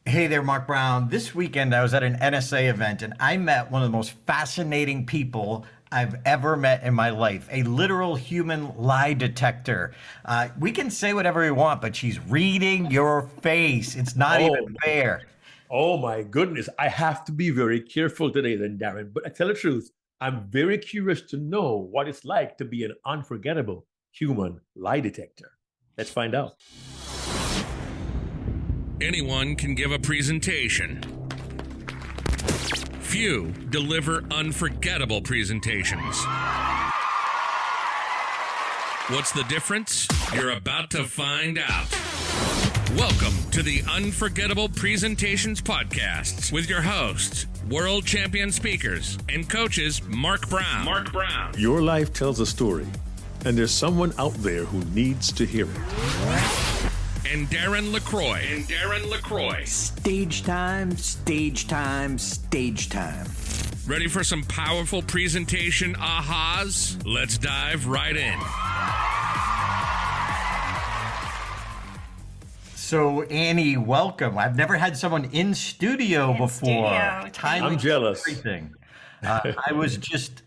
Hey there, Mark Brown. This weekend I was at an NSA event and I met one of the most fascinating people I've ever met in my life, a literal human lie detector. We can say whatever we want, but she's reading your face. It's not even Oh, fair. oh my goodness. I have to be very careful today then, Darren. But I tell the truth, I'm very curious to know what it's like to be an unforgettable human lie detector. Let's find out. Anyone can give a presentation. Few deliver unforgettable presentations. What's the difference? You're about to find out. Welcome to the Unforgettable Presentations Podcasts with your hosts, world champion speakers and coaches Mark Brown. Your life tells a story, and there's someone out there who needs to hear it. And Darren LaCroix. Stage time, stage time, stage time. Ready for some powerful presentation ahas? Let's dive right in. So, Annie, welcome. I've never had someone in studio before. I'm jealous. Everything. I was just,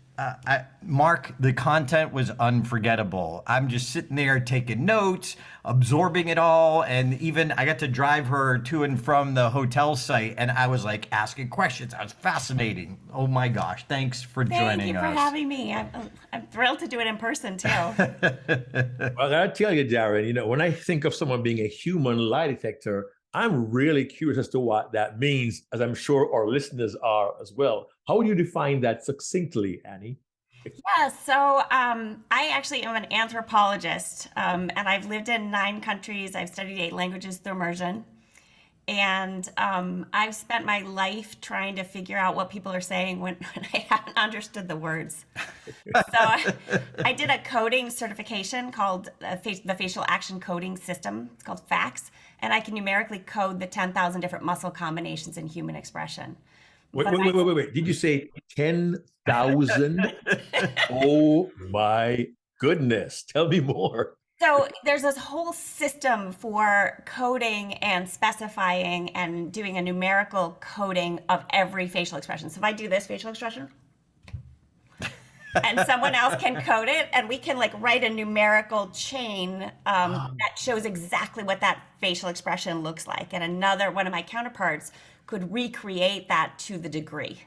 Mark, the content was unforgettable. I'm just sitting there taking notes, absorbing it all. And even I got to drive her to and from the hotel site. And I was like asking questions. I was fascinating. Oh my gosh. Thanks for joining us. Thank you for having me. I'm thrilled to do it in person too. Well, I gotta tell you, Darren, when I think of someone being a human lie detector, I'm really curious as to what that means, as I'm sure our listeners are as well. How would you define that succinctly, Annie? Yeah, so I actually am an anthropologist, and I've lived in 9 countries. I've studied 8 languages through immersion. And I've spent my life trying to figure out what people are saying when I haven't understood the words. So I did a coding certification called the Facial Action Coding System. It's called FACS. And I can numerically code the 10,000 different muscle combinations in human expression. Wait. Did you say 10,000? Oh my goodness. Tell me more. So there's this whole system for coding and specifying and doing a numerical coding of every facial expression. So if I do this facial expression, and someone else can code it, and we can write a numerical chain that shows exactly what that facial expression looks like. And one of my counterparts could recreate that to the degree,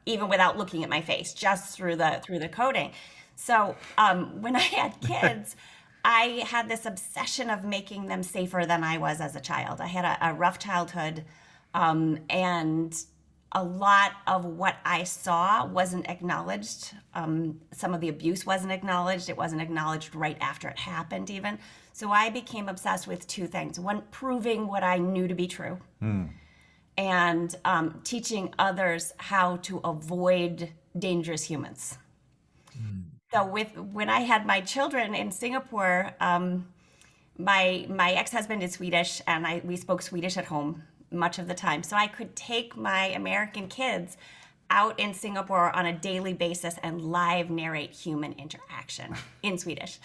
even without looking at my face, just through the coding. So when I had kids, I had this obsession of making them safer than I was as a child. I had a rough childhood, and a lot of what I saw wasn't acknowledged. Some of the abuse wasn't acknowledged. It wasn't acknowledged right after it happened even. So I became obsessed with 2 things. One, proving what I knew to be true, and teaching others how to avoid dangerous humans. So when I had my children in Singapore, my ex-husband is Swedish, and we spoke Swedish at home much of the time. So I could take my American kids out in Singapore on a daily basis and live narrate human interaction in Swedish.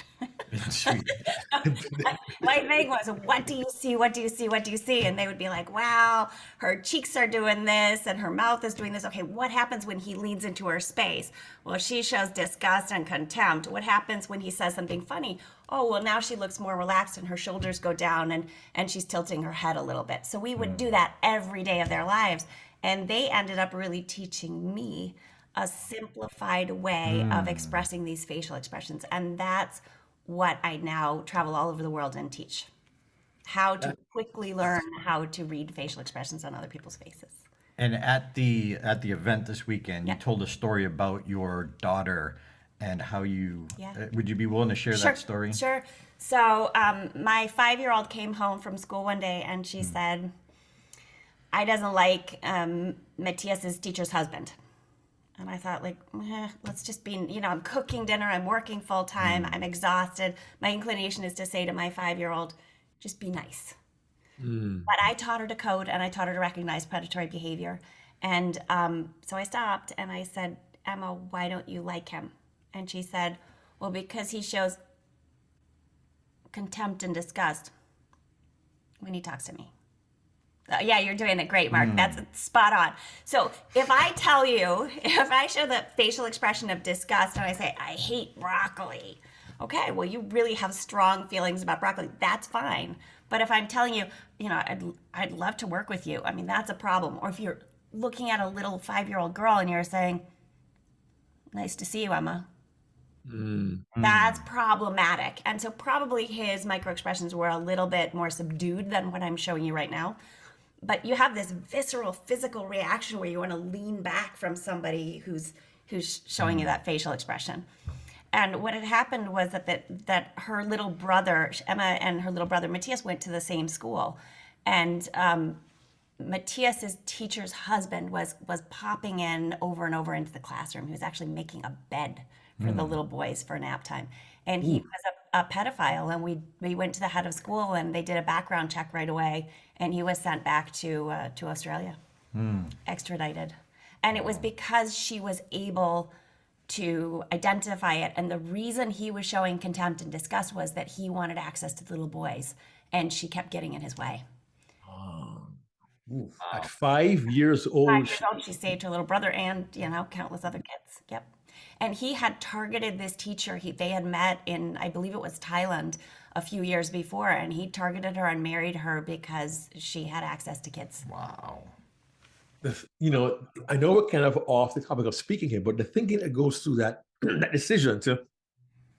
My thing was, what do you see? What do you see? What do you see? And they would be like, wow, her cheeks are doing this and her mouth is doing this. Okay, what happens when he leans into her space? Well, she shows disgust and contempt. What happens when he says something funny? Oh, well, now she looks more relaxed and her shoulders go down and she's tilting her head a little bit. So we would do that every day of their lives. And they ended up really teaching me a simplified way of expressing these facial expressions. And that's what I now travel all over the world and teach. How to quickly learn how to read facial expressions on other people's faces. And at the event this weekend, Yeah. you told a story about your daughter and how you, Yeah. would you be willing to share that story? Sure. So my 5-year-old came home from school one day and she said, I doesn't like Matthias's teacher's husband. And I thought, let's just be, I'm cooking dinner, I'm working full time, I'm exhausted. My inclination is to say to my 5-year-old, just be nice. But I taught her to code and I taught her to recognize predatory behavior. And so I stopped and I said, Emma, why don't you like him? And she said, well, because he shows contempt and disgust when he talks to me. Yeah, you're doing it great, Mark. That's spot on. So if I tell you, if I show the facial expression of disgust and I say, I hate broccoli, okay, well, you really have strong feelings about broccoli. That's fine. But if I'm telling you, I'd love to work with you, I mean, that's a problem. Or if you're looking at a little 5-year-old girl and you're saying, nice to see you, Emma. That's problematic. And so probably his microexpressions were a little bit more subdued than what I'm showing you right now. But you have this visceral physical reaction where you want to lean back from somebody who's showing you that facial expression. And what had happened was that her little brother, Emma, and her little brother Matthias went to the same school. And Matthias's teacher's husband was popping in over and over into the classroom. He was actually making a bed for the little boys for nap time. And he was a pedophile, and we went to the head of school and they did a background check right away, and he was sent back to Australia, extradited. And it was because she was able to identify it, and the reason he was showing contempt and disgust was that he wanted access to the little boys, and she kept getting in his way. At 5 years old, 5 years old, she saved her little brother and countless other kids. Yep. And he had targeted this teacher. They had met in, I believe it was Thailand, a few years before, and he targeted her and married her because she had access to kids. Wow. I know we're kind of off the topic of speaking here, but the thinking that goes through that decision to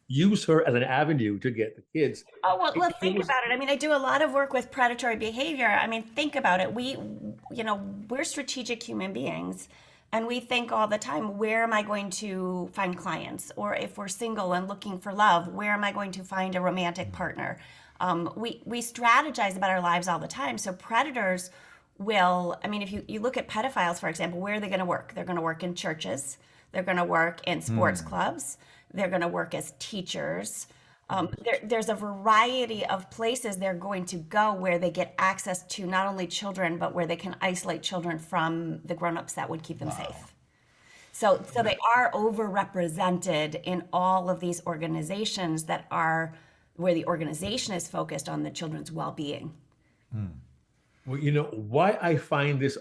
use her as an avenue to get the kids. Oh, well, think about it. I mean, I do a lot of work with predatory behavior. I mean, think about it. We're strategic human beings, and we think all the time, where am I going to find clients? Or if we're single and looking for love, where am I going to find a romantic partner? We strategize about our lives all the time. So predators will, I mean, if you look at pedophiles, for example, where are they going to work? They're going to work in churches. They're going to work in sports clubs. They're going to work as teachers. There's a variety of places they're going to go where they get access to not only children, but where they can isolate children from the grown-ups that would keep them safe. So they are overrepresented in all of these organizations that are where the organization is focused on the children's well-being. Well, why I find this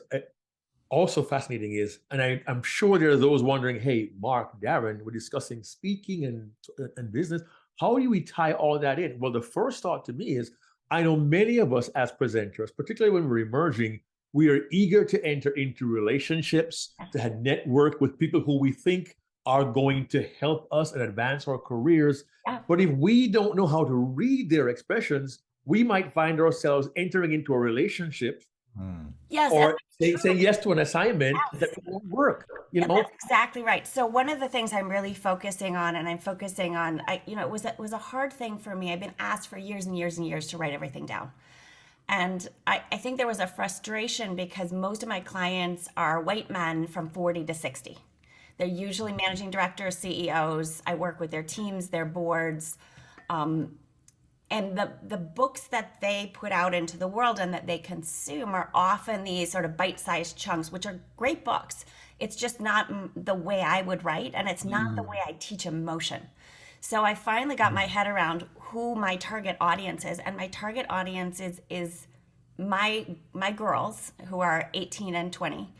also fascinating is, and I'm sure there are those wondering, hey, Mark, Darren, we're discussing speaking and business. How do we tie all that in? Well, the first thought to me is, I know many of us as presenters, particularly when we're emerging, we are eager to enter into relationships, to network with people who we think are going to help us and advance our careers. Yeah. But if we don't know how to read their expressions, we might find ourselves entering into a relationship Yes, or saying yes to an assignment that won't work. That's exactly right. So one of the things I'm really focusing on, and I'm focusing on, it was a hard thing for me. I've been asked for years and years and years to write everything down. And I think there was a frustration because most of my clients are white men from 40 to 60. They're usually managing directors, CEOs. I work with their teams, their boards. And the books that they put out into the world and that they consume are often these sort of bite-sized chunks, which are great books. It's just not the way I would write, and it's not the way I teach emotion. So I finally got my head around who my target audience is, and my target audience is my girls who are 18 and 20,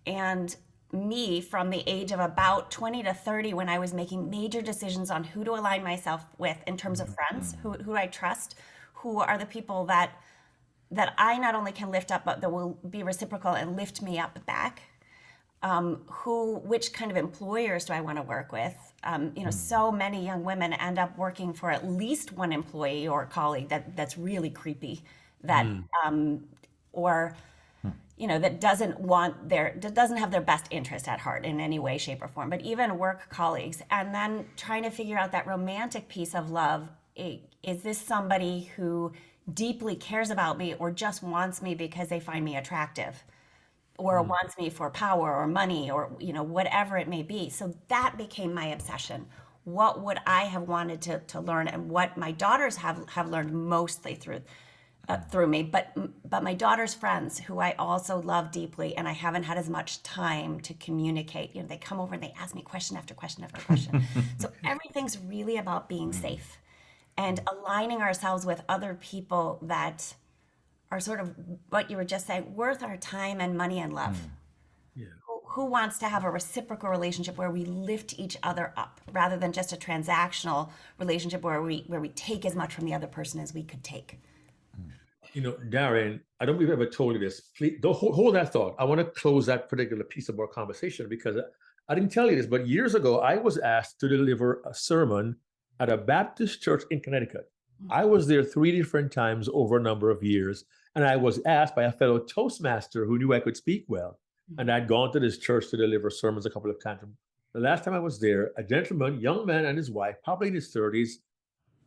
and me from the age of about 20 to 30 when I was making major decisions on who to align myself with in terms of friends, who I trust, who are the people that I not only can lift up, but that will be reciprocal and lift me up back. Which kind of employers do I want to work with? So many young women end up working for at least one employee or colleague that's really creepy, that that doesn't have their best interest at heart in any way, shape, or form, but even work colleagues. And then trying to figure out that romantic piece of love. Is this somebody who deeply cares about me or just wants me because they find me attractive, or wants me for power or money or, whatever it may be? So that became my obsession. What would I have wanted to learn, and what my daughters have learned mostly through me, but my daughter's friends, who I also love deeply, and I haven't had as much time to communicate. They come over and they ask me question after question after question. So everything's really about being safe and aligning ourselves with other people that are sort of what you were just saying, worth our time and money and love. Yeah. Who wants to have a reciprocal relationship where we lift each other up rather than just a transactional relationship where we take as much from the other person as we could take? Darren, I don't believe I've ever told you this. Please don't hold that thought. I want to close that particular piece of our conversation because I didn't tell you this, but years ago, I was asked to deliver a sermon at a Baptist church in Connecticut. I was there 3 different times over a number of years, and I was asked by a fellow Toastmaster who knew I could speak well. And I'd gone to this church to deliver sermons a couple of times. The last time I was there, a gentleman, young man and his wife, probably in his 30s,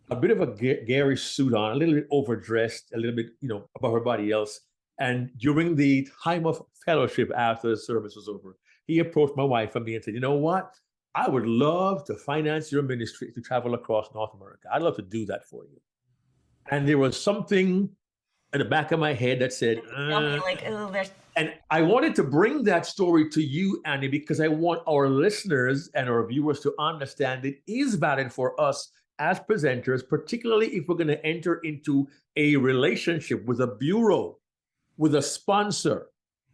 a bit of a garish suit on, a little bit overdressed, a little bit, above everybody else. And during the time of fellowship after the service was over, he approached my wife and me and said, "You know what? I would love to finance your ministry to travel across North America. I'd love to do that for you." And there was something in the back of my head that said, and I wanted to bring that story to you, Annie, because I want our listeners and our viewers to understand it is valid for us as presenters, particularly if we're going to enter into a relationship with a bureau, with a sponsor,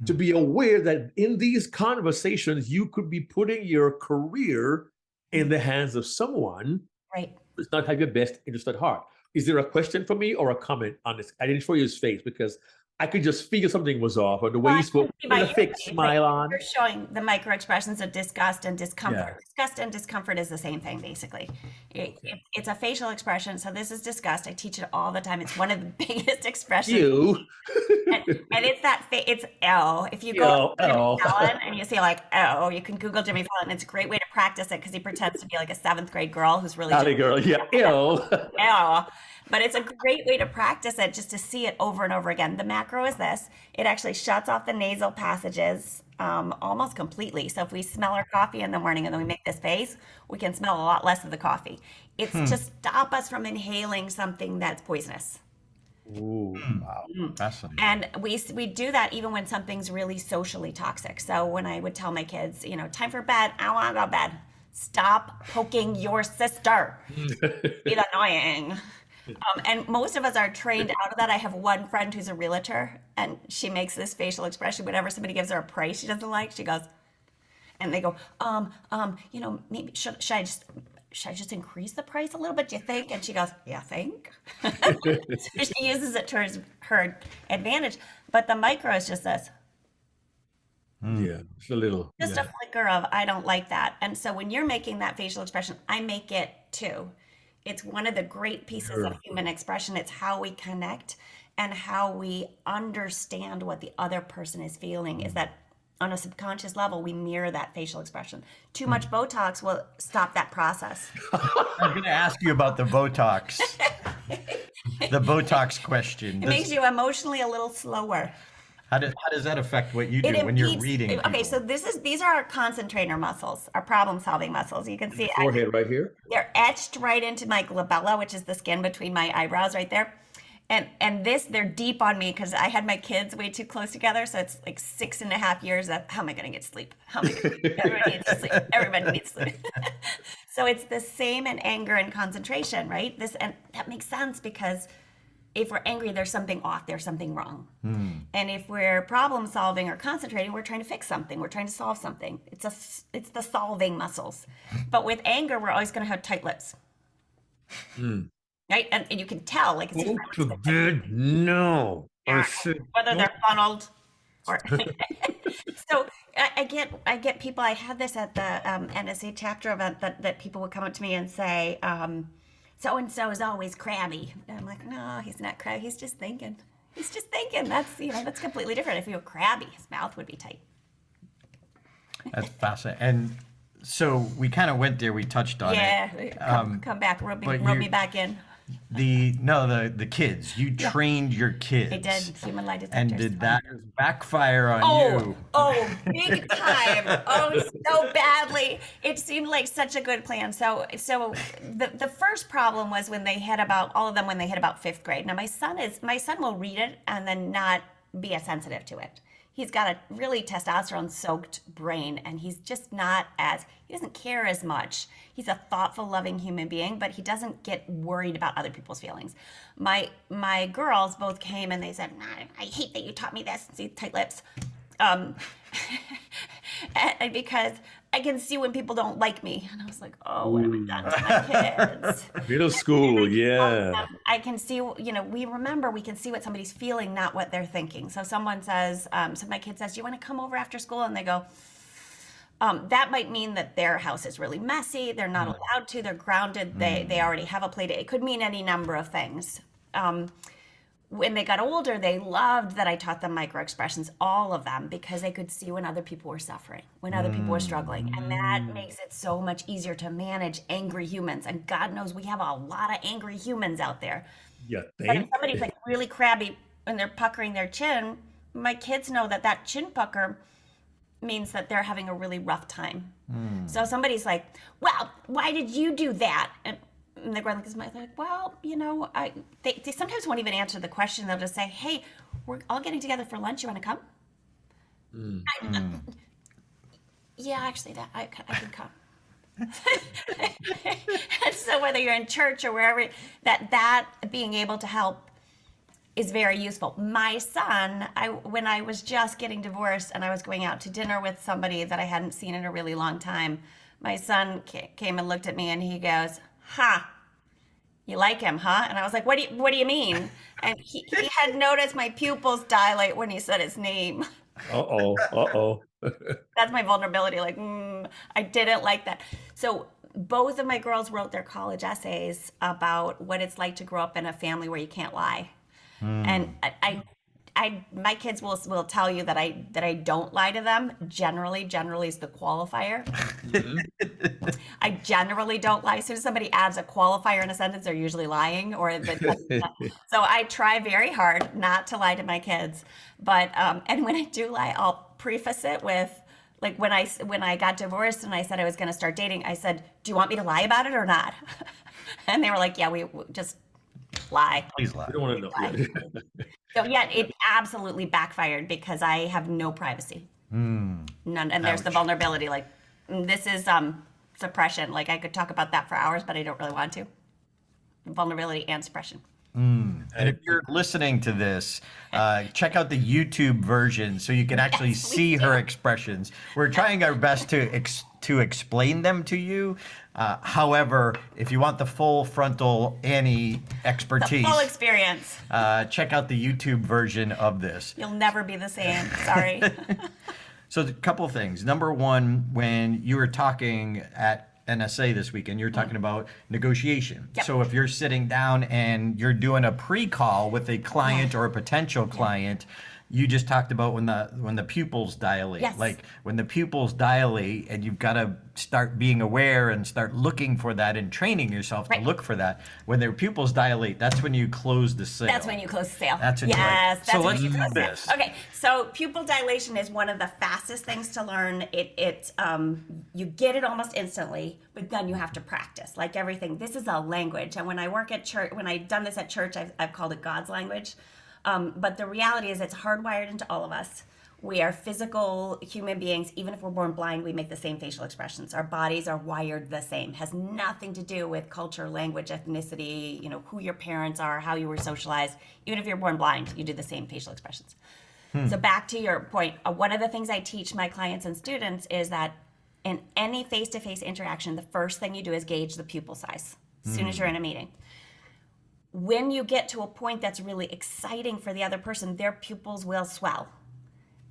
to be aware that in these conversations, you could be putting your career in the hands of someone who does not have your best interest at heart. Is there a question for me or a comment on this? I didn't show you his face because I could just figure something was off, or the way he spoke with a fake smile on. You're showing the micro expressions of disgust and discomfort. Yeah. Disgust and discomfort is the same thing, basically. It's a facial expression. So this is disgust. I teach it all the time. It's one of the biggest expressions. And it's that it's L. If you go to Jimmy Fallon and you say like, "Oh," you can Google Jimmy Fallon. It's a great way to practice it because he pretends to be like a 7th grade girl who's really girl. Yeah, L. But it's a great way to practice it, just to see it over and over again. The macro is this. It actually shuts off the nasal passages almost completely. So if we smell our coffee in the morning and then we make this face, we can smell a lot less of the coffee. It's to stop us from inhaling something that's poisonous. Ooh, wow. Fascinating. And we do that even when something's really socially toxic. So when I would tell my kids, time for bed, I want to go to bed. Stop poking your sister. It's annoying. And most of us are trained out of that. I have one friend who's a realtor, and she makes this facial expression whenever somebody gives her a price she doesn't like. She goes, and they go, maybe should I just increase the price a little bit? Do you think? And she goes, "Yeah, think." So she uses it towards her advantage. But the micro is just this. Yeah, it's a little. Just a flicker of, I don't like that. And so when you're making that facial expression, I make it too. It's one of the great pieces of human expression. It's how we connect and how we understand what the other person is feeling, is that on a subconscious level, we mirror that facial expression. Too much Botox will stop that process. I'm going to ask you about the Botox. The Botox question. It makes you emotionally a little slower. How does that affect what you do when you're reading people? Okay, so these are our concentrator muscles, our problem-solving muscles. You can see forehead right here. They're etched right into my glabella, which is the skin between my eyebrows right there. And they're deep on me because I had my kids way too close together. So it's like 6.5 years of, how am I going to get sleep? Everybody needs to sleep. Everybody needs sleep. So it's the same in anger and concentration, right? And that makes sense because if we're angry, there's something off, there's something wrong. And if we're problem solving or concentrating, we're trying to fix something, we're trying to solve something. It's the solving muscles. But with anger, we're always going to have tight lips. Right? And you can tell, like, it's to bed, no. Whether they're funneled or so I get people. I had this at the NSA chapter event that people would come up to me and say, so and so is always crabby. And I'm like, no, he's not crabby. He's just thinking. He's just thinking. That's completely different. If you were crabby, his mouth would be tight. That's fascinating. And so we kind of went there. We touched on it. Yeah, come back, rub me back in. The kids. You trained your kids. I did. Human lie detectors. And did that backfire on you? Oh, big time. So badly. It seemed like such a good plan. So the first problem was when they hit about 5th grade. Now my son will read it and then not be as sensitive to it. he's got a really testosterone soaked brain, and he's just not as, he doesn't care as much. He's a thoughtful, loving human being, but he doesn't get worried about other people's feelings. My girls both came and they said, I hate that you taught me this. See, tight lips. And because I can see when people don't like me. And I was like, oh, what have I done to my kids? Middle school, yeah. I can see, we can see what somebody's feeling, not what they're thinking. So someone says, so my kid says, do you want to come over after school? And they go, that might mean that their house is really messy. They're not allowed to. They're grounded. They already have a play date. It could mean any number of things. When they got older, they loved that I taught them micro expressions, all of them, because they could see when other people were suffering, when other people were struggling. And that makes it so much easier to manage angry humans. And God knows we have a lot of angry humans out there. Yeah, But if somebody's like really crabby and they're puckering their chin, my kids know that that chin pucker means that they're having a really rough time. So somebody's like, well, why did you do that? And they're going like this, like, well, they sometimes won't even answer the question. They'll just say, hey, we're all getting together for lunch. You want to come? Yeah, actually, that I can come. And so whether you're in church or wherever, that being able to help is very useful. My son, when I was just getting divorced and I was going out to dinner with somebody that I hadn't seen in a really long time, my son came and looked at me and he goes, you like him, huh? And I was like, what do you mean? And he had noticed my pupils dilate when he said his name. That's my vulnerability. Like, I didn't like that. So both of my girls wrote their college essays about what it's like to grow up in a family where you can't lie. And my kids will tell you that I don't lie to them. Generally is the qualifier. I generally don't lie. As soon as somebody adds a qualifier in a sentence, they're usually lying. So I try very hard not to lie to my kids. But and when I do lie, I'll preface it with, like, when I got divorced and I said I was going to start dating, I said, do you want me to lie about it or not? And they were like, yeah, we just lie. Please lie. I don't want to know. So yeah, it absolutely backfired because I have no privacy. None. And there's the vulnerability. Like, this is suppression. Like, I could talk about that for hours, but I don't really want to. Vulnerability and suppression. And if you're listening to this, check out the YouTube version so you can actually see her expressions. We're trying our best to explain them to you. However, if you want the full frontal Annie expertise, The full experience. check out the YouTube version of this. You'll never be the same. Sorry. So a couple of things. Number one, when you were talking at NSA this weekend, you're talking about negotiation. Yep. So if you're sitting down and you're doing a pre-call with a client or a potential client, you just talked about when the pupils dilate. Yes. Like when the pupils dilate, and you've got to start being aware and start looking for that and training yourself to look for that. When their pupils dilate, that's when you close the sale. That's when you close the sale. That's when yes. So That's let's when you do close the sale. this. Okay. So pupil dilation is one of the fastest things to learn. You get it almost instantly, but then you have to practice. Like everything, this is a language. And when I work at church, when I've done this at church, I've called it God's language. But the reality is it's hardwired into all of us. We are physical human beings. Even if we're born blind, we make the same facial expressions. Our bodies are wired the same. It has nothing to do with culture, language, ethnicity, who your parents are, how you were socialized. Even if you're born blind, you do the same facial expressions. So back to your point, one of the things I teach my clients and students is that in any face-to-face interaction, the first thing you do is gauge the pupil size as soon as you're in a meeting. When you get to a point that's really exciting for the other person, their pupils will swell.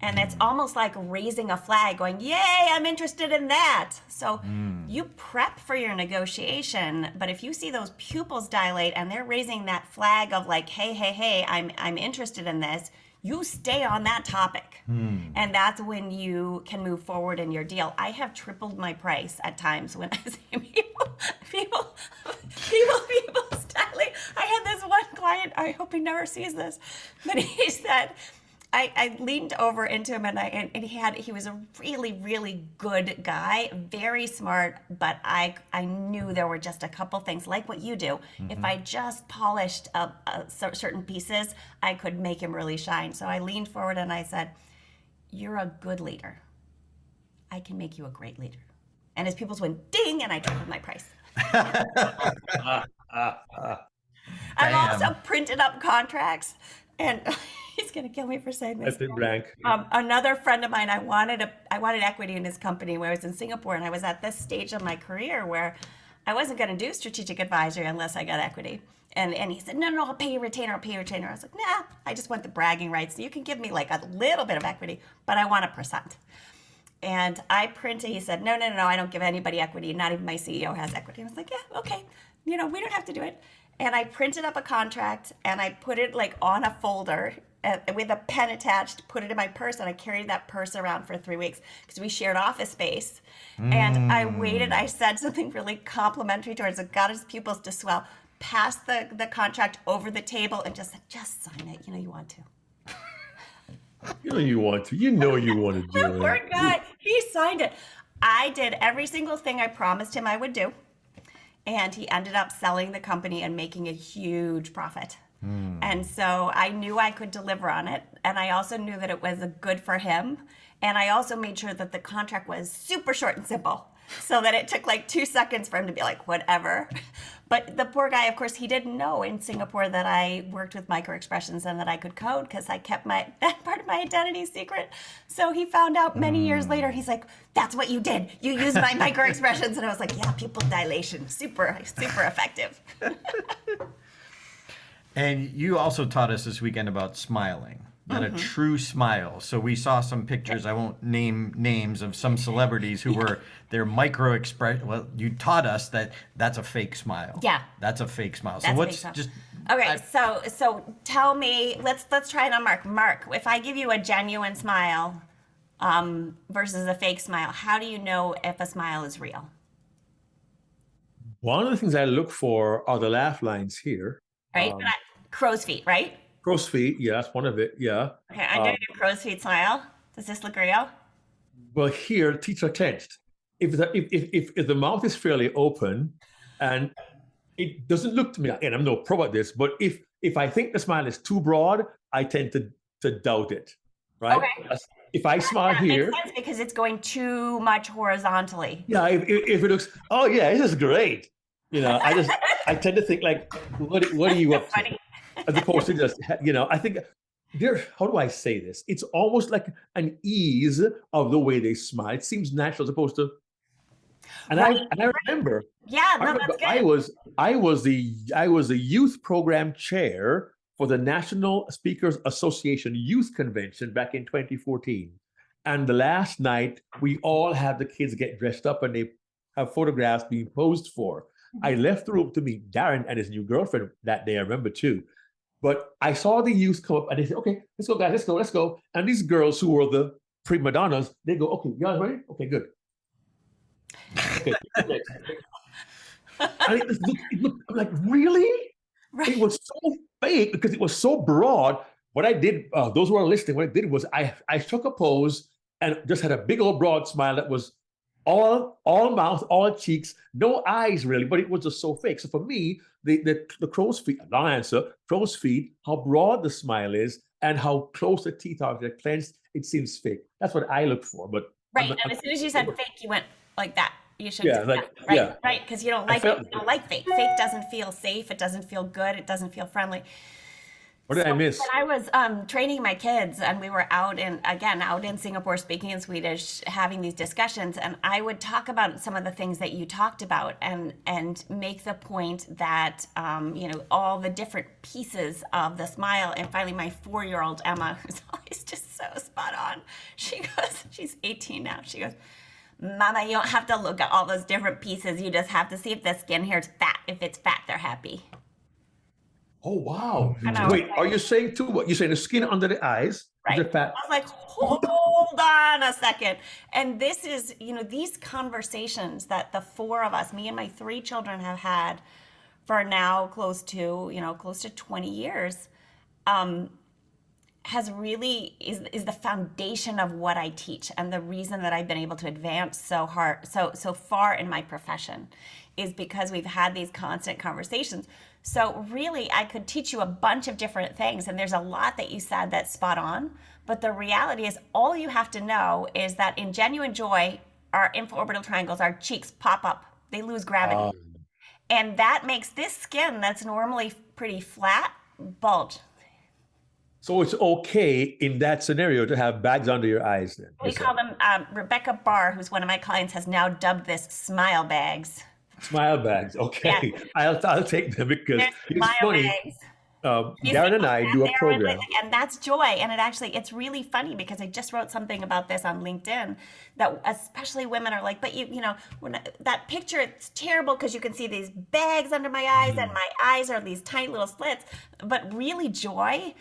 And it's almost like raising a flag going, yay, I'm interested in that. So you prep for your negotiation, but if you see those pupils dilate and they're raising that flag of like, hey, I'm interested in this, you stay on that topic. And that's when you can move forward in your deal. I have tripled my price at times when I see people dilate. I had this one client, I hope he never sees this, but he said, I leaned over into him and he was a really, really good guy, very smart, but I knew there were just a couple things like what you do. If I just polished certain pieces, I could make him really shine. So I leaned forward and I said, you're a good leader. I can make you a great leader. And his pupils went ding, and I tripled my price. I've also printed up contracts, and he's going to kill me for saying this. That's it, blank. Another friend of mine, I wanted equity in his company when I was in Singapore, and I was at this stage of my career where I wasn't going to do strategic advisory unless I got equity. And he said, no, I'll pay you retainer. I was like, nah, I just want the bragging rights. You can give me like a little bit of equity, but I want 1%. And I printed, he said, no, I don't give anybody equity. Not even my CEO has equity. I was like, yeah, okay. We don't have to do it. And I printed up a contract and I put it like on a folder with a pen attached, put it in my purse, and I carried that purse around for 3 weeks because we shared office space. And I waited, I said something really complimentary towards it, got his pupils to swell, passed the contract over the table and just said, just sign it. You want to. You want to do The it. poor guy, he signed it. I did every single thing I promised him I would do. And he ended up selling the company and making a huge profit. And so I knew I could deliver on it. And I also knew that it was good for him. And I also made sure that the contract was super short and simple so that it took like 2 seconds for him to be like, whatever. But the poor guy, of course, he didn't know in Singapore that I worked with micro expressions and that I could code because I kept that part of my identity secret. So he found out many years later. He's like, that's what you did. You used my micro expressions. And I was like, yeah, pupil dilation. Super, super effective. And you also taught us this weekend about smiling, not a true smile. So we saw some pictures, I won't name names, of some celebrities who were their micro expression. Well, you taught us that that's a fake smile. Yeah. That's a fake smile. So That's what's fake just Okay, so tell me, let's try it on Mark. Mark, if I give you a genuine smile versus a fake smile, how do you know if a smile is real? One of the things I look for are the laugh lines here. Right? Crow's feet, right? Crow's feet, yeah, that's one of it, yeah. Okay, I'm doing a crow's feet smile. Does this look real? Well, here, teeth are clenched. If the mouth is fairly open, and it doesn't look to me, and I'm no pro at this, but if I think the smile is too broad, I tend to doubt it, right? Okay. If I smile That here, makes sense because it's going too much horizontally. yeah, if it looks, oh yeah, this is great. I tend to think like, what are you up to? Funny. As opposed to just, I think how do I say this? It's almost like an ease of the way they smile. It seems natural as opposed to, and I remember, Yeah, no, that's good. I was the youth program chair for the National Speakers Association Youth Convention back in 2014. And the last night, we all had the kids get dressed up and they have photographs being posed for. I left the room to meet Darren and his new girlfriend that day, I remember too. But I saw the youth come up and they said, okay, let's go, guys, let's go. And these girls who were the prima donnas, they go, okay, you guys ready? Okay, good. Okay. And it looked, I'm like, really? Right. It was so fake because it was so broad. What I did, those who are listening, what I did was I took a pose and just had a big old broad smile that was all mouth, all cheeks, no eyes really, but it was just so fake. So for me, the crow's feet, long answer, crow's feet, how broad the smile is and how close the teeth are, if they're clenched, it seems fake. That's what I look for. But Right, and as soon as you said fake, you went like that. You should Yeah, do like, that, right? yeah. Right, because you don't like it. You don't like fake. Fake doesn't feel safe. It doesn't feel good. It doesn't feel friendly. what did I miss? When I was training my kids, and we were out in Singapore, speaking in Swedish, having these discussions, and I would talk about some of the things that you talked about, and make the point that all the different pieces of the smile. And finally, my 4-year-old Emma, who's always just so spot on, she goes, she's 18 now. She goes, Mama, you don't have to look at all those different pieces. You just have to see if the skin here is fat. If it's fat, they're happy. Oh, wow. I know. Wait, are you saying too what? You're saying the skin under the eyes? Right. Is it fat? I was like, hold on a second. And this is, these conversations that the 4 of us, me and my 3 children, have had for now close to 20 years, has really is the foundation of what I teach, and the reason that I've been able to advance so far in my profession is because we've had these constant conversations. So really, I could teach you a bunch of different things, and there's a lot that you said that's spot on. But the reality is, all you have to know is that in genuine joy, our infraorbital triangles, our cheeks pop up. They lose gravity. And that makes this skin that's normally pretty flat bulge. So it's okay in that scenario to have bags under your eyes then? We call them, Rebecca Barr, who's one of my clients, has now dubbed this smile bags. Smile bags. Okay. Yeah. I'll take them because They're it's smile funny. bags. Darren and I do a program. And that's joy. And it's really funny because I just wrote something about this on LinkedIn that especially women are like, but when that picture, it's terrible because you can see these bags under my eyes and my eyes are these tiny little slits. But really joy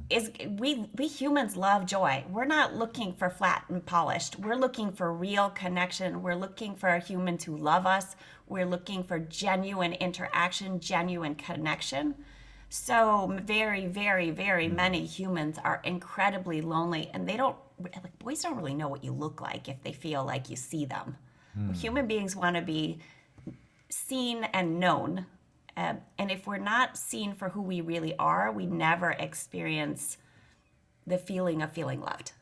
is we humans love joy. We're not looking for flat and polished. We're looking for real connection. We're looking for humans who love us. We're looking for genuine interaction, genuine connection. So very, very, very many humans are incredibly lonely, and boys don't really know what you look like if they feel like you see them. Human beings want to be seen and known. And if we're not seen for who we really are, we never experience the feeling of feeling loved.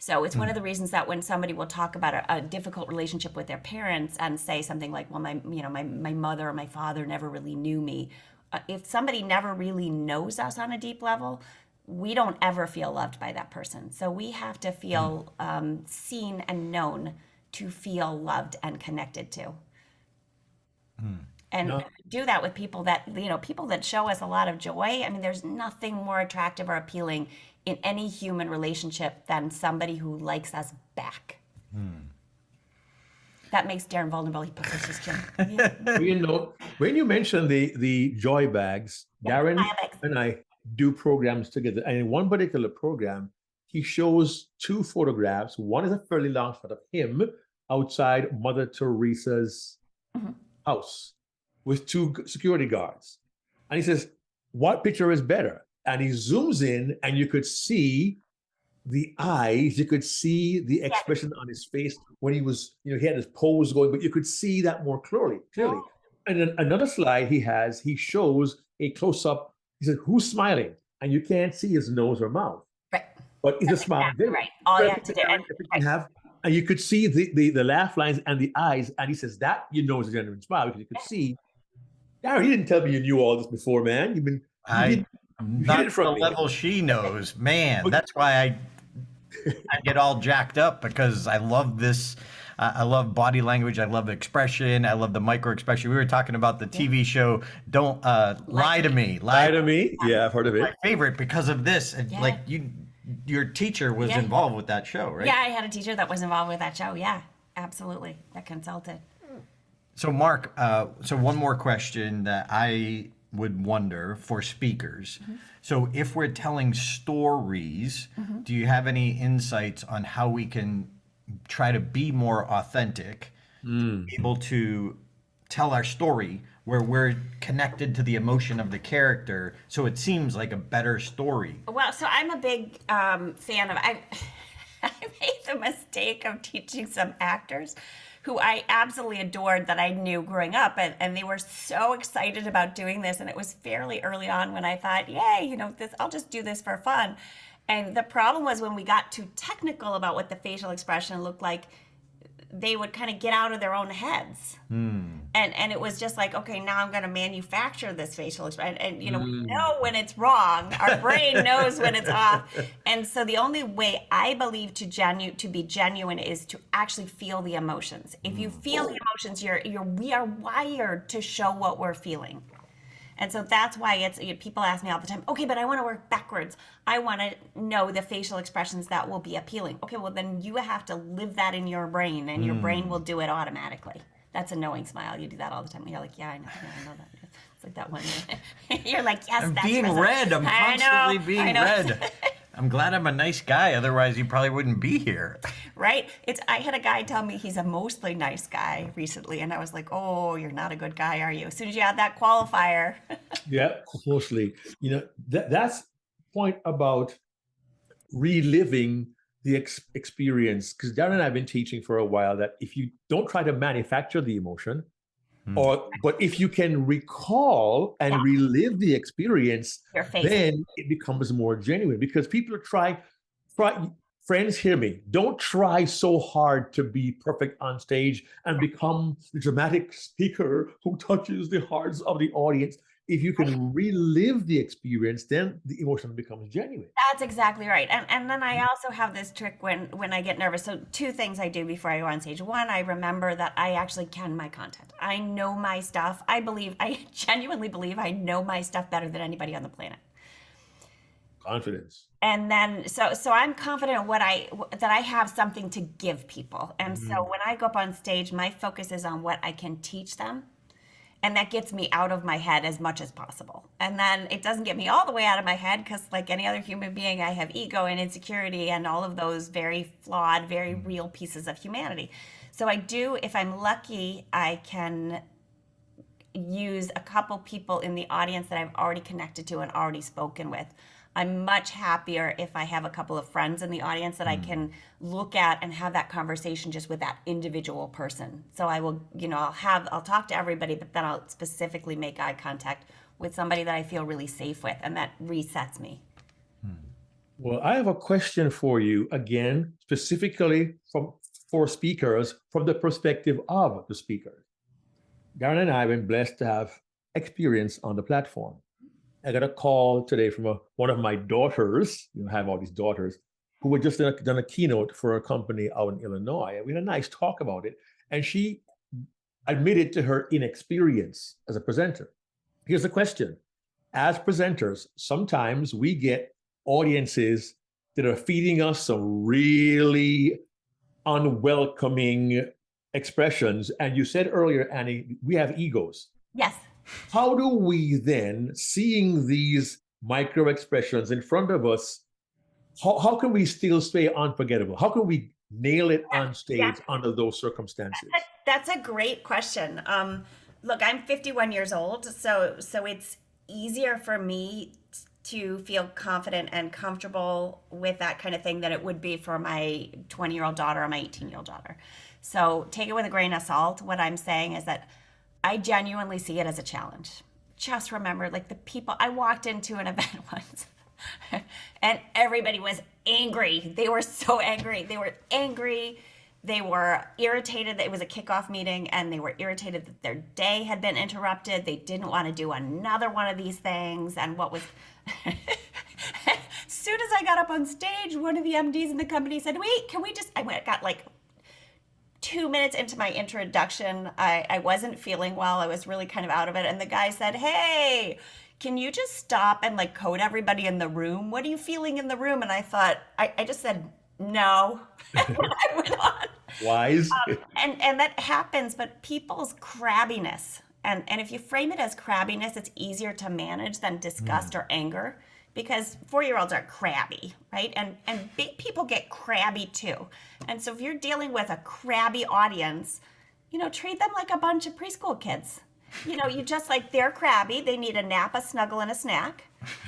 So it's one of the reasons that when somebody will talk about a difficult relationship with their parents and say something like, well, my mother or my father never really knew me. If somebody never really knows us on a deep level, we don't ever feel loved by that person. So we have to feel seen and known to feel loved and connected to. And do that with people that show us a lot of joy. I mean, there's nothing more attractive or appealing in any human relationship than somebody who likes us back. That makes Darren vulnerable. He puts his chin. Yeah. When you mentioned the joy bags, Darren bags. and I do programs together. And in one particular program, he shows two photographs. One is a fairly long shot of him outside Mother Teresa's house with two security guards. And he says, what picture is better? And he zooms in and you could see the eyes, you could see the expression on his face when he was, he had his pose going, but you could see that more clearly. And then another slide he shows a close-up. He says, who's smiling? And you can't see his nose or mouth. Right. But it's a smile. Right. All you have to do. And you could see the laugh lines and the eyes. And he says, that is a genuine smile because you could see. Darren, you didn't tell me you knew all this before, man. Not from the level she knows, man. That's why I get all jacked up because I love this. I love body language. I love expression. I love the micro expression. We were talking about the TV show Don't Lie to Me. Lie to Me. Yeah, I've heard of it. My favorite because of this. Yeah. Like your teacher was involved with that show, right? Yeah, I had a teacher that was involved with that show. Yeah, absolutely. That consulted. So Mark, one more question that I would wonder for speakers. So if we're telling stories, do you have any insights on how we can try to be more authentic, able to tell our story where we're connected to the emotion of the character so it seems like a better story? Well, so I'm a big fan of, I made the mistake of teaching some actors who I absolutely adored that I knew growing up, and they were so excited about doing this, and it was fairly early on when I thought, yay, I'll just do this for fun. And the problem was when we got too technical about what the facial expression looked like, they would kind of get out of their own heads. And it was just like, okay, now I'm going to manufacture this facial expression. And, we know when it's wrong. Our brain knows when it's off. And so the only way I believe to be genuine is to actually feel the emotions. If you feel the emotions, we are wired to show what we're feeling. And so that's why people ask me all the time, okay, but I want to work backwards. I want to know the facial expressions that will be appealing. Okay, well, then you have to live that in your brain, and your brain will do it automatically. That's a knowing smile. You do that all the time. You're like, yeah, I know that. It's like that one. You're like, yes, I'm that's being read. I'm constantly being read. I'm glad I'm a nice guy. Otherwise, you probably wouldn't be here. Right? I had a guy tell me he's a mostly nice guy recently, and I was like, oh, you're not a good guy, are you? As soon as you add that qualifier. Yeah, mostly. That's the point about reliving the experience. Because Darren and I have been teaching for a while that if you don't try to manufacture the emotion, But if you can recall and relive the experience, Your face. then it becomes more genuine, because people try, friends, hear me. Don't try so hard to be perfect on stage and become the dramatic speaker who touches the hearts of the audience. If you can relive the experience, then the emotion becomes genuine. That's exactly right. And then I also have this trick when I get nervous. So two things I do before I go on stage. One, I remember that I actually can my content. I know my stuff. I genuinely believe I know my stuff better than anybody on the planet. Confidence. And then so I'm confident in that I have something to give people. And so when I go up on stage, my focus is on what I can teach them. And that gets me out of my head as much as possible. And then it doesn't get me all the way out of my head, because like any other human being, I have ego and insecurity and all of those very flawed, very real pieces of humanity. So I do, if I'm lucky, I can use a couple people in the audience that I've already connected to and already spoken with. I'm much happier if I have a couple of friends in the audience that I can look at and have that conversation just with that individual person. So I will, I'll talk to everybody, but then I'll specifically make eye contact with somebody that I feel really safe with, and that resets me. Well, I have a question for you, again, specifically for speakers, from the perspective of the speaker. Darren and I have been blessed to have experience on the platform. I got a call today from one of my daughters. I have all these daughters who had just done a keynote for a company out in Illinois. And we had a nice talk about it. And she admitted to her inexperience as a presenter. Here's the question. As presenters, sometimes we get audiences that are feeding us some really unwelcoming expressions. And you said earlier, Annie, we have egos. Yes. How do we then, seeing these micro expressions in front of us, how can we still stay unforgettable? How can we nail it on stage under those circumstances? That's a great question. Look, I'm 51 years old, so it's easier for me to feel confident and comfortable with that kind of thing than it would be for my 20-year-old daughter or my 18-year-old daughter. So take it with a grain of salt. What I'm saying is that I genuinely see it as a challenge. Just remember, like, the people, I walked into an event once and everybody was angry. They were so angry. They were angry. They were irritated that it was a kickoff meeting, and they were irritated that their day had been interrupted. They didn't want to do another one of these things. And what was, as soon as I got up on stage, one of the MDs in the company said, wait, can we just, got like 2 minutes into my introduction, I wasn't feeling well. I was really kind of out of it. And the guy said, hey, can you just stop and like code everybody in the room? What are you feeling in the room? And I thought, I just said, no. I went on. Wise. And that happens, but people's crabbiness, and if you frame it as crabbiness, it's easier to manage than disgust or anger. Because 4-year-olds are crabby, right? And big people get crabby too. And so if you're dealing with a crabby audience, treat them like a bunch of preschool kids. You just like, they're crabby. They need a nap, a snuggle, and a snack.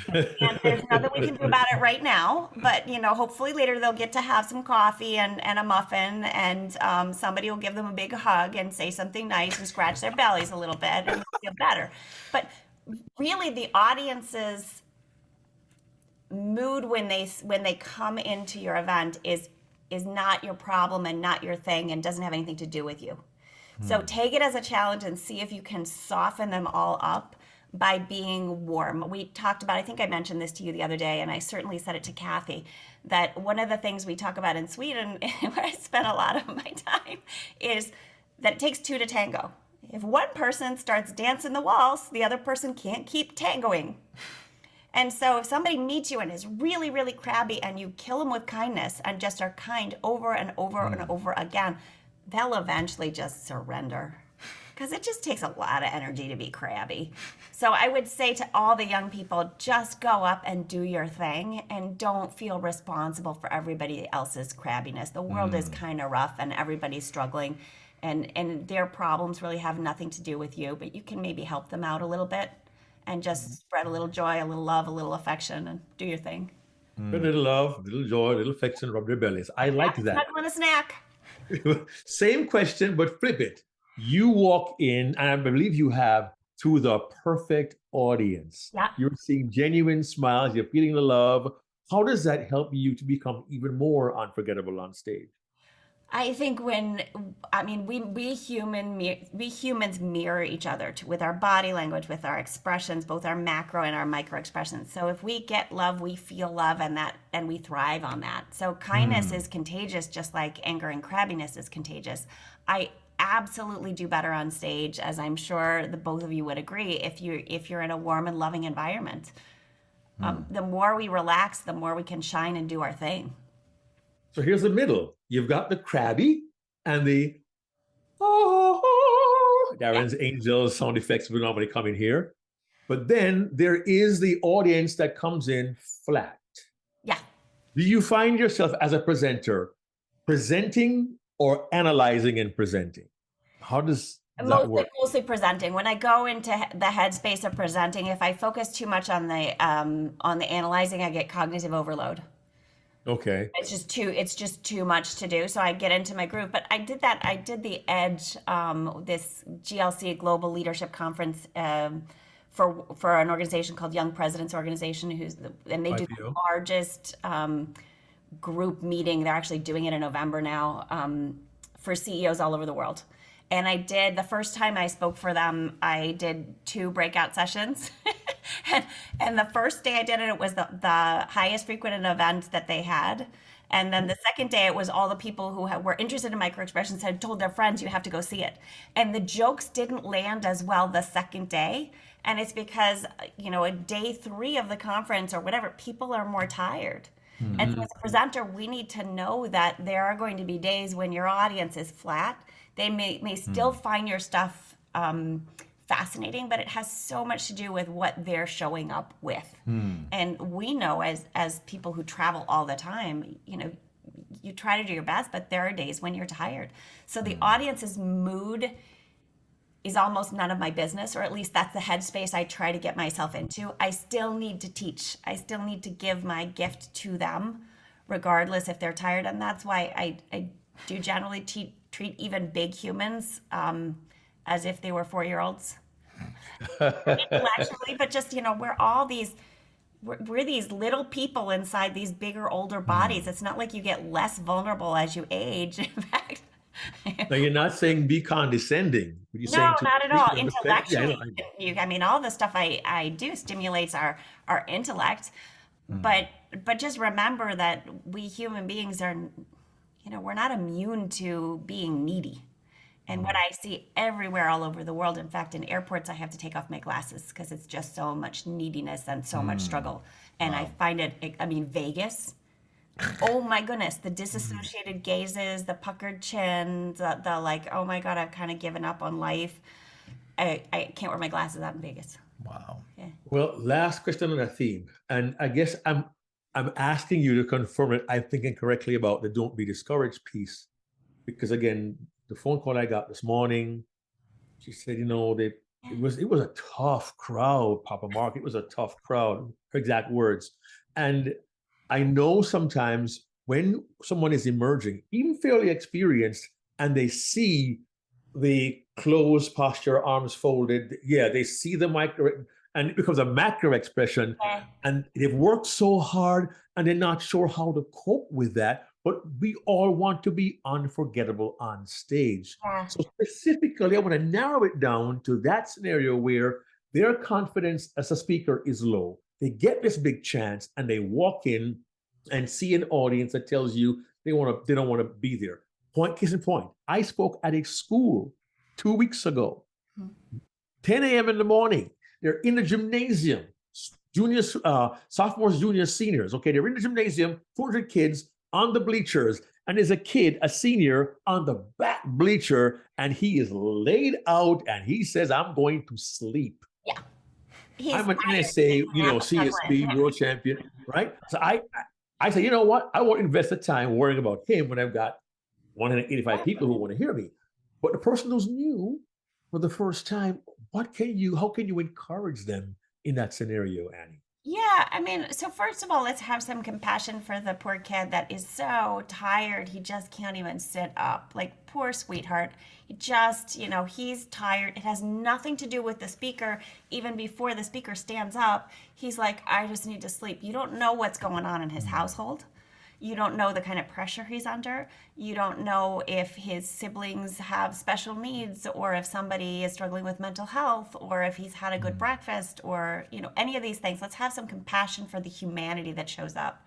And there's nothing we can do about it right now. But, hopefully later they'll get to have some coffee and a muffin, and somebody will give them a big hug and say something nice and scratch their bellies a little bit and they'll feel better. But really, the audience's mood when they come into your event is not your problem and not your thing and doesn't have anything to do with you. So take it as a challenge and see if you can soften them all up by being warm. We talked about, I think I mentioned this to you the other day, and I certainly said it to Kathy, that one of the things we talk about in Sweden, where I spend a lot of my time, is that it takes two to tango. If one person starts dancing the waltz, the other person can't keep tangoing. And so if somebody meets you and is really, really crabby, and you kill them with kindness and just are kind over and over and over again, they'll eventually just surrender, because it just takes a lot of energy to be crabby. So I would say to all the young people, just go up and do your thing and don't feel responsible for everybody else's crabbiness. The world is kind of rough and everybody's struggling, and their problems really have nothing to do with you, but you can maybe help them out a little bit and just spread a little joy, a little love, a little affection, and do your thing. A little love, a little joy, a little affection, rub their bellies. I like that. Snuggle and a snack. Same question, but flip it. you walk in, and I believe you have, to the perfect audience. Yeah. You're seeing genuine smiles, you're feeling the love. How does that help you to become even more unforgettable on stage? I think we humans mirror each other with our body language, with our expressions, both our macro and our micro expressions. So if we get love, we feel love, and we thrive on that. So kindness is contagious, just like anger and crabbiness is contagious. I absolutely do better on stage, as I'm sure the both of you would agree, if you're in a warm and loving environment. The more we relax, the more we can shine and do our thing. So here's the middle. You've got the crabby and the oh, Darren's angels sound effects will normally come in here. But then there is the audience that comes in flat. Yeah. Do you find yourself as a presenter presenting or analyzing and presenting? How does that work? Mostly presenting. When I go into the headspace of presenting, if I focus too much on the analyzing, I get cognitive overload. Okay. It's just too much to do. So I get into my groove. But I did that. I did the Edge, this GLC Global Leadership Conference for an organization called Young Presidents Organization, and they do the largest group meeting. They're actually doing it in November now for CEOs all over the world. And the first time I spoke for them, I did 2 breakout sessions. and the first day I did it, it was the highest frequented event that they had. And then the second day, it was all the people who were interested in microexpressions had told their friends, you have to go see it. And the jokes didn't land as well the second day. And it's because, at day 3 of the conference or whatever, people are more tired. Mm-hmm. And so as a presenter, we need to know that there are going to be days when your audience is flat. They may still find your stuff fascinating, but it has so much to do with what they're showing up with. And we know as people who travel all the time, you try to do your best, but there are days when you're tired. So the audience's mood is almost none of my business, or at least that's the headspace I try to get myself into. I still need to teach. I still need to give my gift to them, regardless if they're tired. And that's why I do generally treat even big humans as if they were 4-year-olds. Intellectually, but just, we're these little people inside these bigger, older bodies. It's not like you get less vulnerable as you age. In fact, now you're not saying be condescending. You're saying not at all. Intellectually, all the stuff I do stimulates our intellect, but just remember that we human beings are, we're not immune to being needy. And what I see everywhere all over the world, in fact, in airports, I have to take off my glasses because it's just so much neediness and so much struggle. And I find Vegas, oh my goodness, the disassociated gazes, the puckered chins, the like, oh my God, I've kind of given up on life. I can't wear my glasses out in Vegas. Wow. Yeah. Well, last question on that theme. And I guess I'm asking you to confirm that I'm thinking correctly about the don't be discouraged piece. Because again, the phone call I got this morning, she said, it was a tough crowd, Papa Mark. It was a tough crowd, her exact words. And I know sometimes when someone is emerging, even fairly experienced, and they see the closed posture, arms folded, they see the micro, and it becomes a macro expression. Yeah. And they've worked so hard and they're not sure how to cope with that. But we all want to be unforgettable on stage. Yeah. So specifically, I want to narrow it down to that scenario where their confidence as a speaker is low. They get this big chance and they walk in and see an audience that tells you they don't want to be there. Case in point, I spoke at a school 2 weeks ago, 10 a.m. in the morning. They're in the gymnasium, juniors, sophomores, juniors, seniors. Okay, they're in the gymnasium, 400 kids on the bleachers, and there's a senior on the back bleacher, and he is laid out, and he says, I'm going to sleep. Yeah. I'm an NSA, CSP, world champion, right? So I say, you know what? I won't invest the time worrying about him when I've got 185 people who want to hear me. But the person who's new for the first time, how can you encourage them in that scenario, Annie? Yeah, I mean, so first of all, let's have some compassion for the poor kid that is so tired. He just can't even sit up. Like, poor sweetheart. He just, he's tired. It has nothing to do with the speaker. Even before the speaker stands up, he's like, I just need to sleep. You don't know what's going on in his household. You don't know the kind of pressure he's under. You don't know if his siblings have special needs, or if somebody is struggling with mental health, or if he's had a good breakfast, or, any of these things. Let's have some compassion for the humanity that shows up.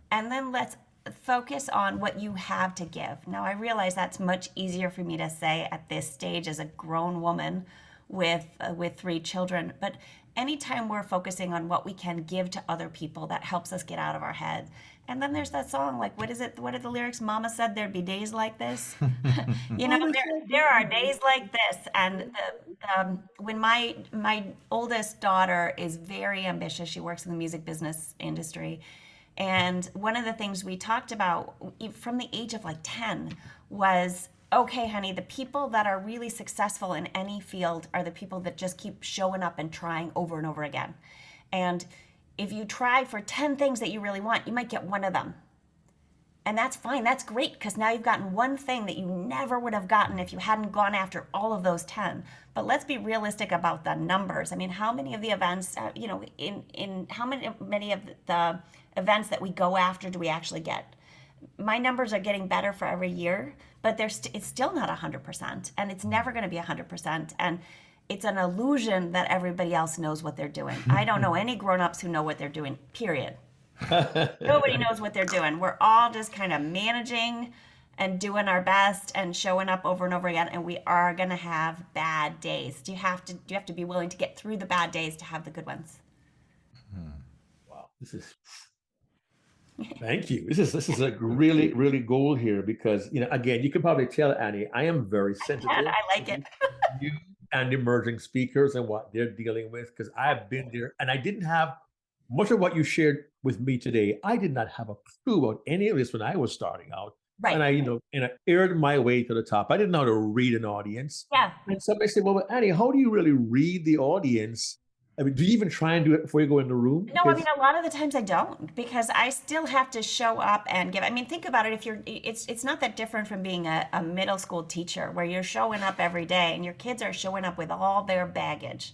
And then let's focus on what you have to give. Now, I realize that's much easier for me to say at this stage as a grown woman with 3 children, but anytime we're focusing on what we can give to other people, that helps us get out of our head. And then there's that song, like, what is it? What are the lyrics? Mama said there'd be days like this. There are days like this. And when my oldest daughter is very ambitious, she works in the music business industry. And one of the things we talked about from the age of like 10 was, okay, honey, the people that are really successful in any field are the people that just keep showing up and trying over and over again. And if you try for 10 things that you really want, you might get one of them. And that's fine. That's great, because now you've gotten one thing that you never would have gotten if you hadn't gone after all of those 10. But let's be realistic about the numbers. I mean, how many of the events, in how many of the events that we go after do we actually get? My numbers are getting better for every year, but it's still not 100%, and it's never going to be 100%. And it's an illusion that everybody else knows what they're doing. I don't know any grown-ups who know what they're doing, period. Nobody knows what they're doing. We're all just kind of managing and doing our best and showing up over and over again, and we are going to have bad days. You have to be willing to get through the bad days to have the good ones. Wow, thank you. This is a really, really gold here, because, again, you can probably tell, Annie, I am very sensitive. I like it. You and emerging speakers and what they're dealing with, because I've been there, and I didn't have much of what you shared with me today. I did not have a clue about any of this when I was starting out. Right. And I aired my way to the top. I didn't know how to read an audience. Yeah. And somebody said, well, Annie, how do you really read the audience? I mean, do you even try and do it before you go in the room? No, I mean, a lot of the times I don't, because I still have to show up and give. I mean, think about it. It's not that different from being a middle school teacher, where you're showing up every day and your kids are showing up with all their baggage,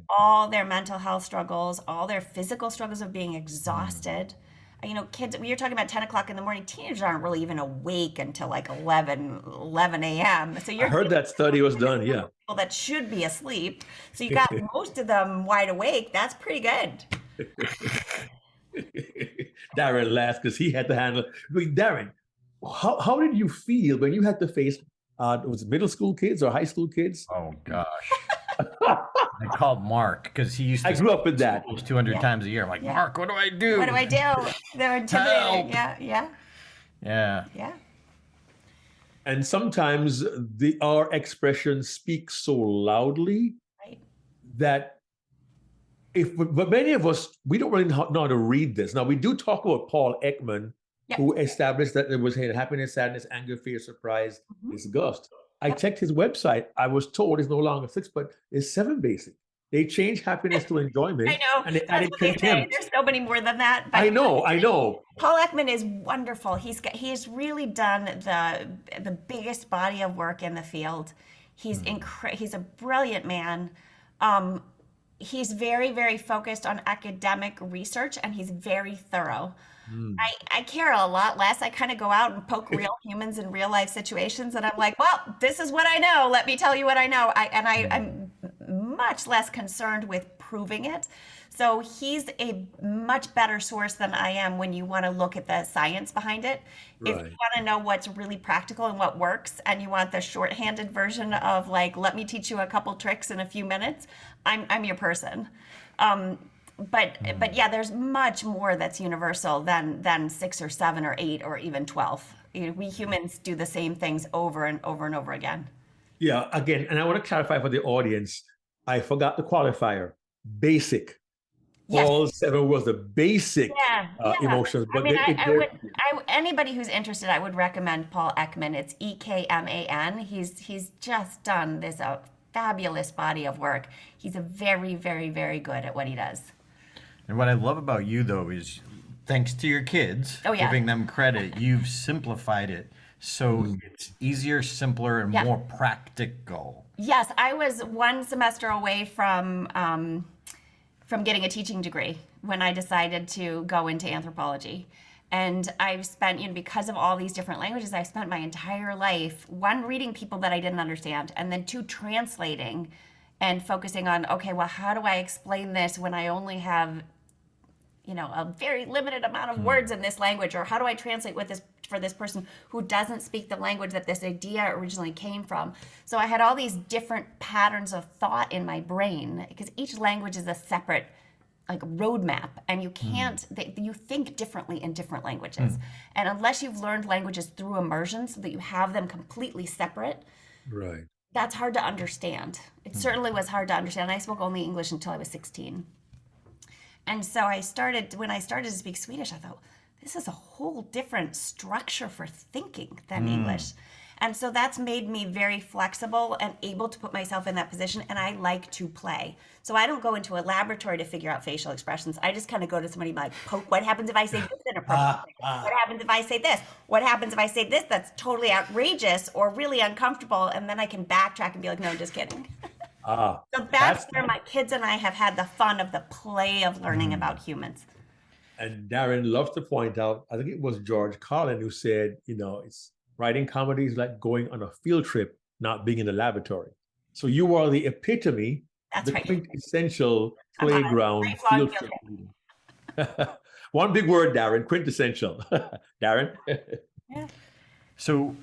all their mental health struggles, all their physical struggles of being exhausted. Kids, when you're talking about 10 o'clock in the morning, teenagers aren't really even awake until like 11 a.m. So I heard that study was done, yeah. People that should be asleep. So you got most of them wide awake. That's pretty good. Darren laughed because he had to handle it. Wait, Darren, how did you feel when you had to face, was it middle school kids or high school kids? Oh, gosh. I called Mark because he used to. I grew up with that. 200 times a year. I'm like, Mark, what do I do? What do I do? They're intimidating. Help. Yeah. And sometimes our expressions speak so loudly, right, that but many of us, we don't really know how to read this. Now, we do talk about Paul Ekman, who established that there was happiness, sadness, anger, fear, surprise, disgust. I checked his website. I was told it's no longer 6, but it's 7 basic. They changed happiness to enjoyment. I know. And they added contempt. There's so many more than that. But I know. Paul Ekman is wonderful. He's really done the biggest body of work in the field. He's he's a brilliant man. He's very, very focused on academic research, and he's very thorough. I care a lot less. I kind of go out and poke real humans in real life situations, and I'm like, well, this is what I know. Let me tell you what I know. I'm much less concerned with proving it. So he's a much better source than I am when you want to look at the science behind it. Right. If you want to know what's really practical and what works, and you want the shorthanded version of like, let me teach you a couple tricks in a few minutes, I'm your person. But yeah, there's much more that's universal than 6 or 7 or 8 or even 12. We humans do the same things over and over and over again. Yeah, again, and I want to clarify for the audience, I forgot the qualifier, basic. Yes. All 7 was the basic emotions. But I mean, anybody who's interested, I would recommend Paul Ekman. It's Ekman. He's just done this fabulous body of work. He's a very, very, very good at what he does. And what I love about you, though, is thanks to your kids, Oh, yeah. giving them credit, you've simplified it so it's easier, simpler, and Yeah. more practical. Yes, I was one semester away from getting a teaching degree when I decided to go into anthropology. And I've spent, because of all these different languages, I've spent my entire life, one, reading people that I didn't understand, and then two, translating and focusing on, okay, well, how do I explain this when I only have, a very limited amount of words in this language? Or how do I translate with this for this person who doesn't speak the language that this idea originally came from? So I had all these different patterns of thought in my brain, because each language is a separate roadmap, and you can't, you think differently in different languages. And unless you've learned languages through immersion so that you have them completely separate, Right. that's hard to understand. It certainly was hard to understand. I spoke only English until I was 16. And so when I started to speak Swedish, I thought, this is a whole different structure for thinking than English. And so that's made me very flexible and able to put myself in that position. And I like to play. So I don't go into a laboratory to figure out facial expressions. I just kind of go to somebody like, poke, what happens if I say this inappropriately? What happens if I say this? What happens if I say this that's totally outrageous or really uncomfortable? And then I can backtrack and be like, no, just kidding. So that's where my kids and I have had the fun of the play of learning about humans. And Darren loves to point out, I think it was George Carlin who said, it's writing comedy is like going on a field trip, not being in the laboratory. So you are the epitome, That's right. quintessential I'm on a playground lifelong field field trip. One big word, Darren, quintessential. Darren? So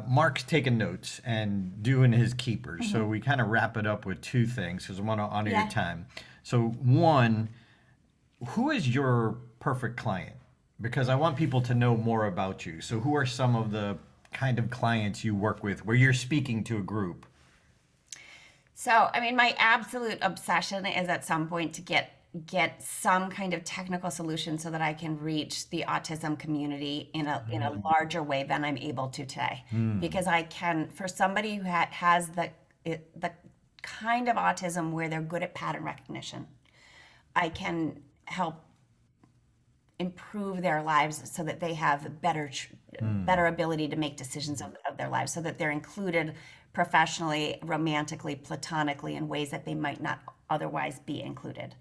Mark's taking notes and doing his keepers. So we kind of wrap it up with two things because I want to honor your time. So one, who is your perfect client? Because I want people to know more about you. So who are some of the kind of clients you work with where you're speaking to a group? So, my absolute obsession is at some point to get some kind of technical solution so that I can reach the autism community in a larger way than I'm able to today. Because I can, for somebody who has the kind of autism where they're good at pattern recognition, I can help improve their lives so that they have better ability to make decisions of their lives, so that they're included professionally, romantically, platonically in ways that they might not otherwise be included.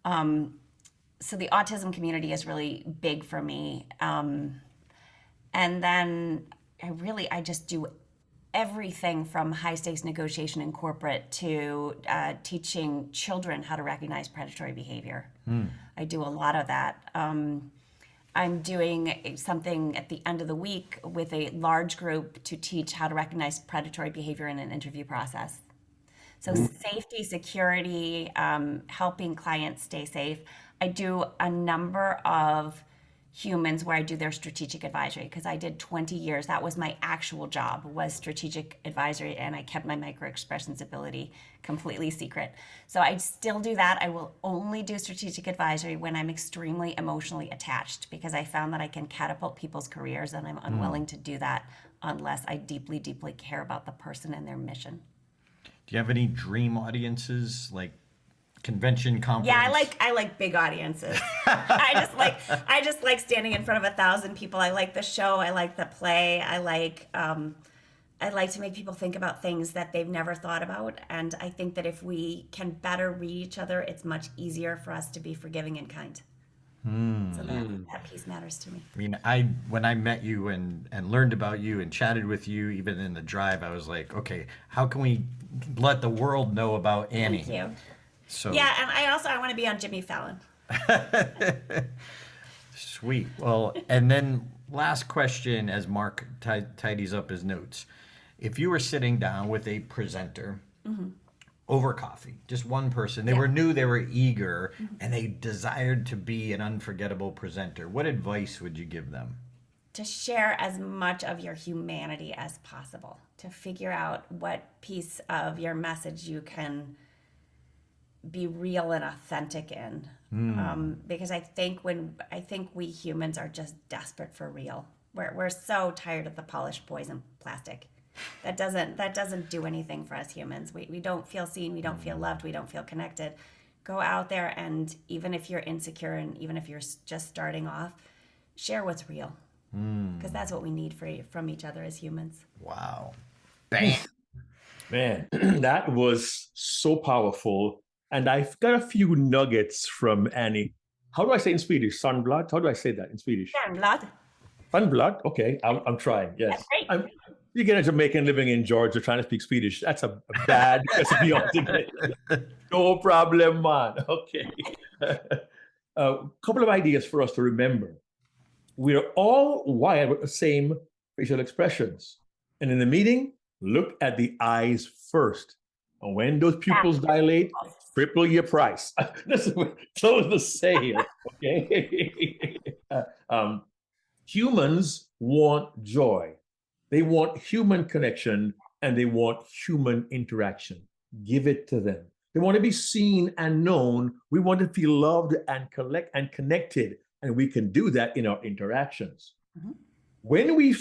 So the autism community is really big for me. And then I just do everything from high stakes negotiation in corporate to teaching children how to recognize predatory behavior. I do a lot of that. I'm doing something at the end of the week with a large group to teach how to recognize predatory behavior in an interview process. So safety, security, helping clients stay safe. I do a number of humans where I do their strategic advisory, because I did 20 years. That was my actual job, was strategic advisory, and I kept my micro expressions ability completely secret. So I still do that. I will only do strategic advisory when I'm extremely emotionally attached, because I found that I can catapult people's careers, and I'm unwilling to do that unless I deeply, deeply care about the person and their mission. Do you have any dream audiences, like convention, conference? Yeah, I like big audiences. I just like standing in front of 1,000 people. I like the show. I like the play. I like to make people think about things that they've never thought about. And I think that if we can better read each other, it's much easier for us to be forgiving and kind. So that piece matters to me. I mean, when I met you and learned about you and chatted with you, even in the drive, I was like, okay, how can we let the world know about Annie? Thank you. So Yeah, and I want to be on Jimmy Fallon. sweet. Well, and then last question, as Mark tidies up his notes. If you were sitting down with a presenter over coffee, just one person, they were eager, and they desired to be an unforgettable presenter, what advice would you give them? To share as much of your humanity as possible, to figure out what piece of your message you can be real and authentic in. Because I think we humans are just desperate for real. We're so tired of the polished poison plastic. That doesn't do anything for us humans. We don't feel seen, we don't feel loved, we don't feel connected. go out there, and even if you're insecure and even if you're just starting off, share what's real, because that's what we need from each other as humans. Wow. Bam. Man, that was so powerful. And I've got a few nuggets from Annie. How do I say in Swedish? Sarnblad? How do I say that in Swedish? Sarnblad. Sarnblad? Okay, I'm trying. Yes. That's great. You get a Jamaican living in Georgia trying to speak Swedish. That's a bad recipe altogether. No problem, man. Okay. A couple of ideas for us to remember. We're all wired with the same facial expressions. And in the meeting, look at the eyes first. And when those pupils dilate, triple your price. This is what close the sale. Okay. Humans want joy. They want human connection and they want human interaction. Give it to them. They want to be seen and known. We want to feel loved and connected. And we can do that in our interactions. Mm-hmm. When we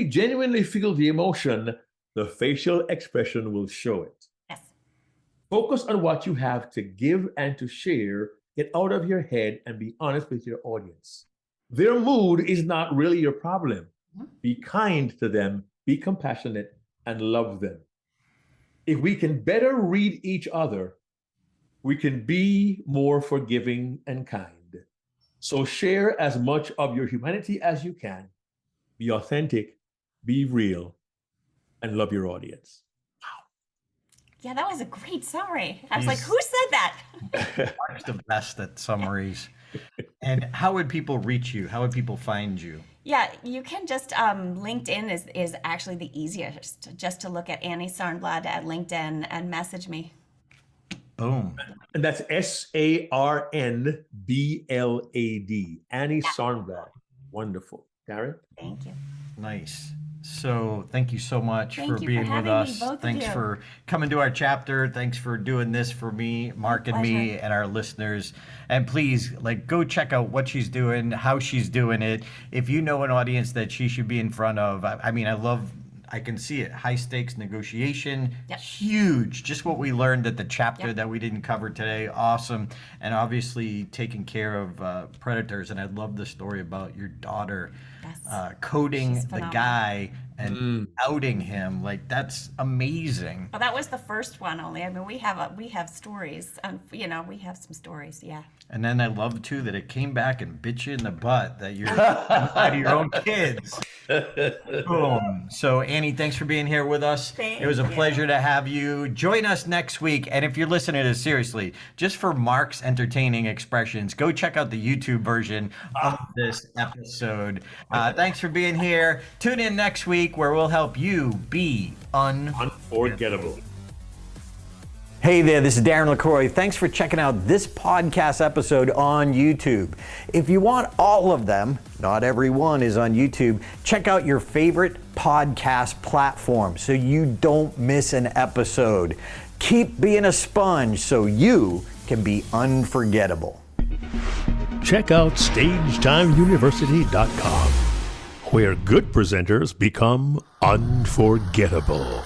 genuinely feel the emotion, the facial expression will show it. Yes. Focus on what you have to give and to share. Get out of your head and be honest with your audience. Their mood is not really your problem. Mm-hmm. Be kind to them, be compassionate, and love them. If we can better read each other, we can be more forgiving and kind. So share as much of your humanity as you can. Be authentic, be real, and love your audience. Wow. Yeah, that was a great summary. I was like, who said that? Mark's the best at summaries. And how would people reach you? How would people find you? Yeah, you can just, LinkedIn is actually the easiest, just to look at Annie Sarnblad at LinkedIn and message me. Boom. And that's Sarnblad, Annie Sarnblad. Wonderful. Darren? Thank you. Nice. So thank you so much Thank for you being for with having us. me, both of Thanks you. for coming to our chapter. Thanks for doing this for me, Mark and me, and our listeners. And please, go check out what she's doing, how she's doing it. If you know an audience that she should be in front of, I can see it. High stakes negotiation, Yep. Huge. Just what we learned at the chapter that we didn't cover today. Awesome. And obviously taking care of predators. And I love the story about your daughter coding She's the phenomenal. guy and outing him. That's amazing. Well, that was the first one only. I mean, we have stories, we have some stories. Yeah. And then I love too that it came back and bit you in the butt that you're out of your own kids. Boom. So Annie, thanks for being here with us. Thank It was a you. pleasure to have you. Join us next week. And if you're listening to this seriously, just for Mark's entertaining expressions, go check out the YouTube version of this episode. Thanks for being here. Tune in next week where we'll help you be Unforgettable. Hey there, this is Darren LaCroix. Thanks for checking out this podcast episode on YouTube. If you want all of them, not every one is on YouTube, check out your favorite podcast platform so you don't miss an episode. Keep being a sponge so you can be unforgettable. Check out StagetimeUniversity.com, where good presenters become unforgettable.